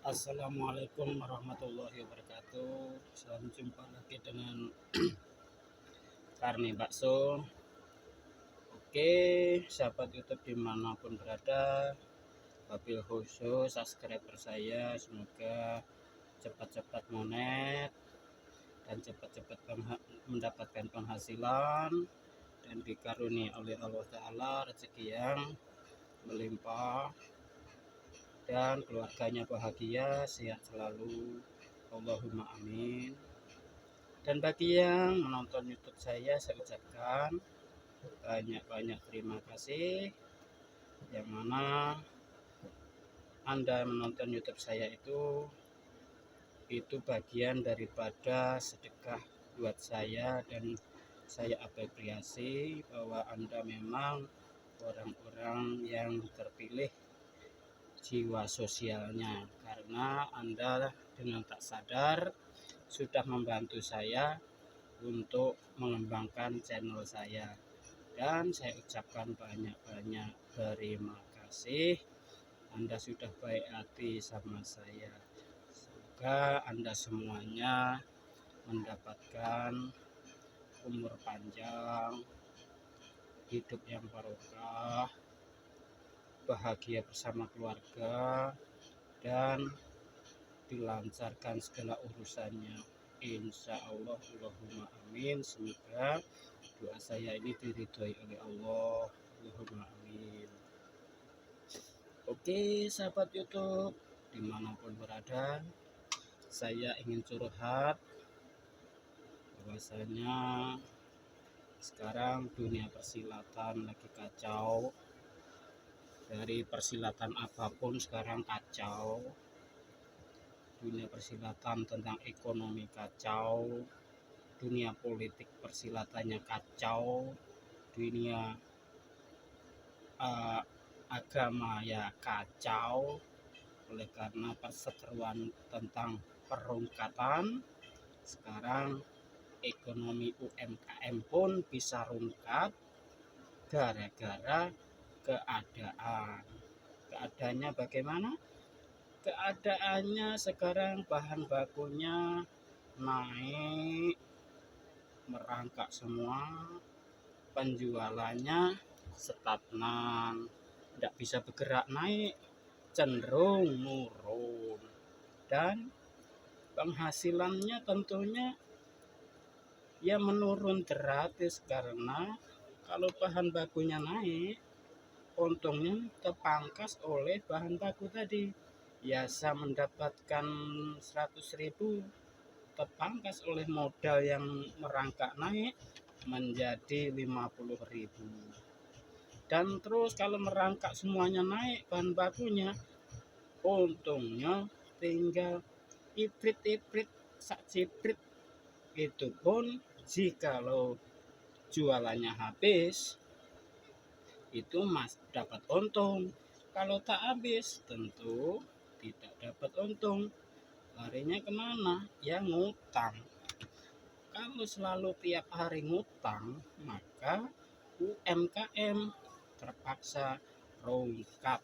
Assalamualaikum warahmatullahi wabarakatuh. Salam jumpa lagi dengan Karni Bakso. Oke, sahabat YouTube dimanapun berada, wabil khusus subscriber saya, semoga cepat-cepat monet dan cepat-cepat mendapatkan penghasilan dan dikaruniai oleh Allah Ta'ala rezeki yang melimpah dan keluarganya bahagia, sehat selalu, Allahumma amin. Dan bagi yang menonton YouTube saya ucapkan banyak-banyak terima kasih, yang mana Anda menonton YouTube saya itu bagian daripada sedekah buat saya, dan saya apresiasi bahwa Anda memang orang-orang yang terpilih jiwa sosialnya, karena Anda dengan tak sadar sudah membantu saya untuk mengembangkan channel saya, dan saya ucapkan banyak-banyak terima kasih. Anda sudah baik hati sama saya. Semoga Anda semuanya mendapatkan umur panjang, hidup yang barokah, bahagia bersama keluarga, dan dilancarkan segala urusannya, insya Allah, Allahumma amin. Semoga doa saya ini diridhoi oleh Allah, Allahumma amin. Oke sahabat YouTube dimanapun berada, saya ingin curhat bahwasanya sekarang dunia persilatan lagi kacau. Dari persilatan apapun sekarang kacau. Dunia persilatan tentang ekonomi kacau, dunia politik persilatannya kacau, dunia agama ya kacau. Oleh karena perseteruan tentang perungkatan, sekarang ekonomi UMKM pun bisa rungkat gara-gara keadaannya bagaimana? Keadaannya sekarang bahan bakunya naik merangkak semua, penjualannya stagnan, tidak bisa bergerak naik, cenderung nurun, dan penghasilannya tentunya ya menurun gratis, karena kalau bahan bakunya naik, untungnya terpangkas oleh bahan baku tadi. Biasa mendapatkan 100.000, terpangkas oleh modal yang merangkak naik menjadi 50.000. Dan terus kalau merangkak semuanya naik bahan bakunya, untungnya tinggal iprit-iprit sak ciprit. Itu pun jikalau jualannya habis, itu dapat untung. Kalau tak habis, tentu tidak dapat untung. Larinya kemana? Ya ngutang. Kalau selalu tiap hari ngutang, maka UMKM terpaksa rungkat.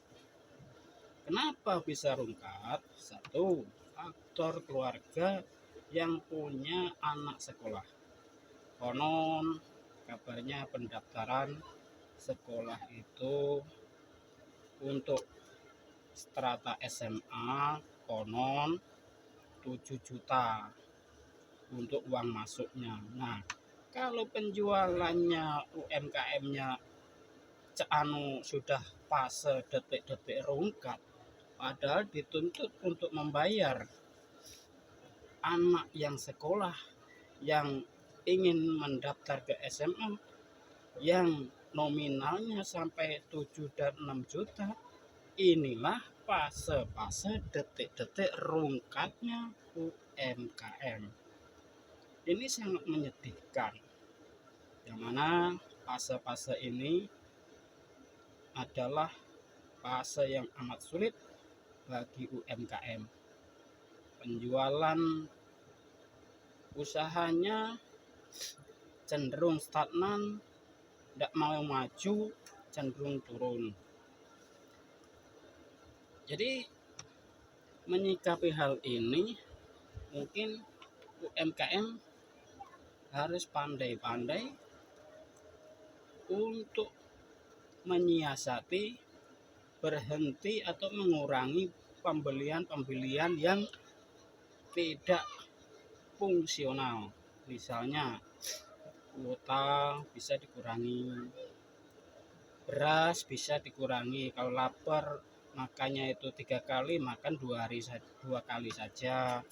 Kenapa bisa rungkat? Satu, faktor keluarga yang punya anak sekolah. Konon kabarnya pendaftaran sekolah itu untuk strata SMA konon 7 juta untuk uang masuknya. Nah, kalau penjualannya UMKM-nya sudah fase detik-detik rungkat, padahal dituntut untuk membayar anak yang sekolah yang ingin mendaftar ke SMA yang nominalnya sampai 7 dan 6 juta. Inilah fase-fase detik-detik rungkatnya UMKM. Ini sangat menyedihkan, yang mana fase-fase ini adalah fase yang amat sulit bagi UMKM. Penjualan usahanya cenderung stagnan, tidak mau maju, cenderung turun. Jadi menyikapi hal ini, mungkin UMKM harus pandai-pandai untuk menyiasati, berhenti atau mengurangi pembelian-pembelian yang tidak fungsional. Misalnya kuota bisa dikurangi, beras bisa dikurangi, kalau lapar makannya itu 3 kali, makan 2 kali saja.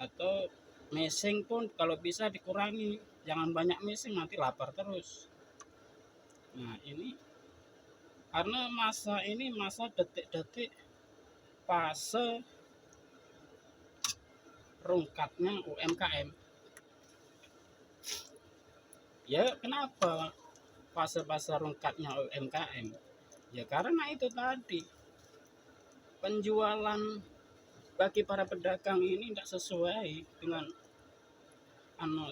Atau mesing pun kalau bisa dikurangi, jangan banyak mesing, nanti lapar terus. Nah ini karena masa ini masa detik-detik fase rungkatnya UMKM. Ya kenapa fase-fase rungkatnya UMKM? Ya karena itu tadi, penjualan bagi para pedagang ini tidak sesuai dengan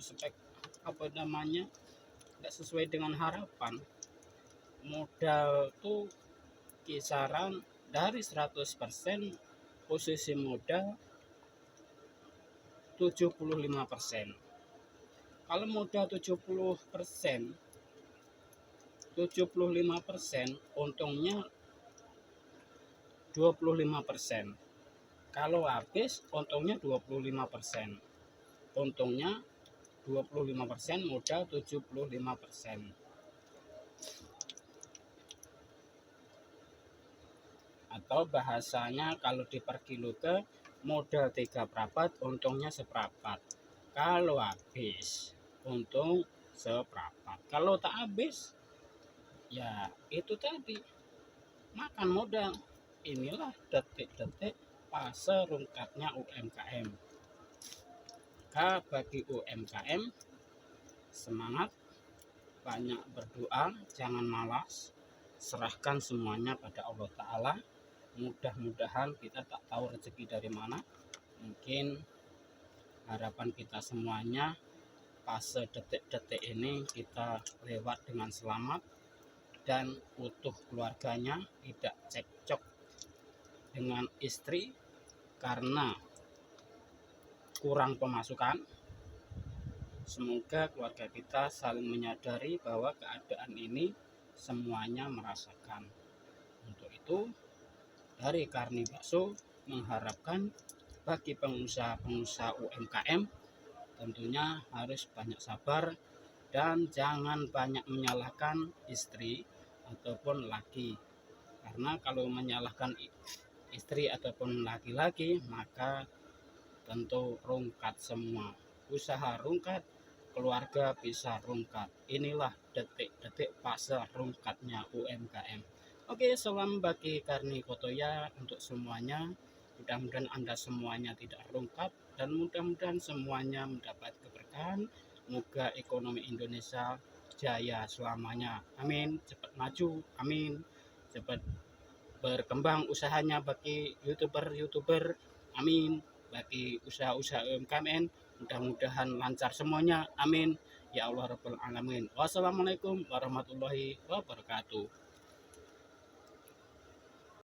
spek tidak sesuai dengan harapan. Modal tuh kisaran dari 100%, posisi modal 75%. Kalau modal 75%, untungnya 25%. Kalau habis, untungnya 25%. Untungnya 25%, modal 75%. Atau bahasanya kalau diperkilo ke modal 3/4, untungnya 1/4. Kalau habis, untung 1/4. Kalau tak habis, ya itu tadi, makan modal. Inilah detik-detik fase rungkatnya UMKM. Bagi UMKM, semangat, banyak berdoa, jangan malas, serahkan semuanya pada Allah Ta'ala. Mudah-mudahan, kita tak tahu rezeki dari mana. Mungkin harapan kita semuanya fase detik-detik ini kita lewat dengan selamat dan utuh keluarganya, tidak cekcok dengan istri karena kurang pemasukan. Semoga keluarga kita saling menyadari bahwa keadaan ini semuanya merasakan. Untuk itu, dari Karni Bakso mengharapkan bagi pengusaha-pengusaha UMKM tentunya harus banyak sabar dan jangan banyak menyalahkan istri ataupun laki. Karena kalau menyalahkan istri ataupun laki-laki, maka tentu rungkat semua. Usaha rungkat, keluarga bisa rungkat. Inilah detik-detik fase rungkatnya UMKM. Oke, salam bagi Karni Kotoya untuk semuanya. Mudah-mudahan Anda semuanya tidak rungkat dan mudah-mudahan semuanya mendapat keberkahan. Semoga ekonomi Indonesia jaya selamanya. Amin. Cepat maju. Amin. Cepat berkembang usahanya bagi YouTuber. Amin. Bagi usaha-usaha UMKM, mudah-mudahan lancar semuanya. Amin. Ya Allah Rabbal Alamin. Wassalamualaikum warahmatullahi wabarakatuh.